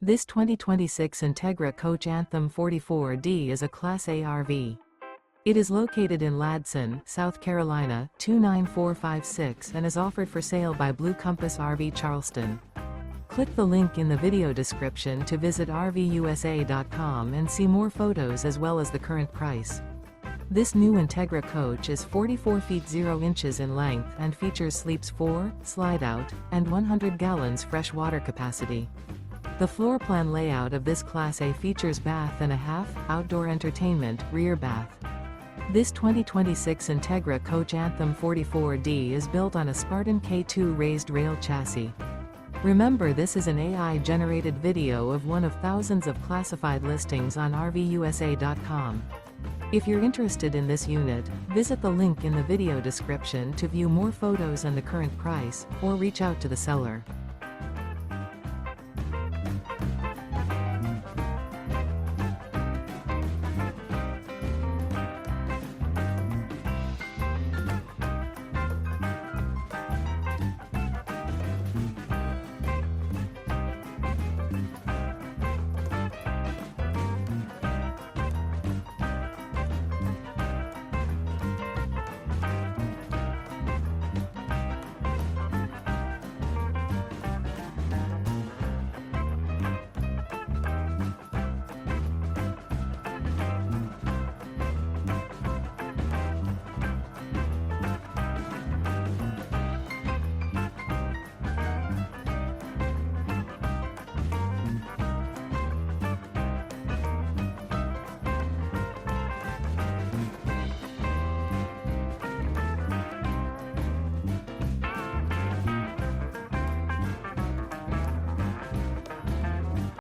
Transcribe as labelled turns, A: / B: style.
A: This 2026 Entegra Coach Anthem 44D is a Class A RV. It is located in Ladson, South Carolina, 29456 and is offered for sale by Blue Compass RV Charleston. Click the link in the video description to visit RVUSA.com and see more photos as well as the current price. This new Entegra Coach is 44 feet 0 inches in length and features sleeps 4, Slideout, and 100 gallons fresh water capacity. The floor plan layout of this Class A features bath and a half, outdoor entertainment, rear bath. This 2026 Entegra Coach Anthem 44D is built on a Spartan K2 Raised Rail chassis. Remember, this is an AI-generated video of one of thousands of classified listings on RVUSA.com. If you're interested in this unit, visit the link in the video description to view more photos and the current price, or reach out to the seller.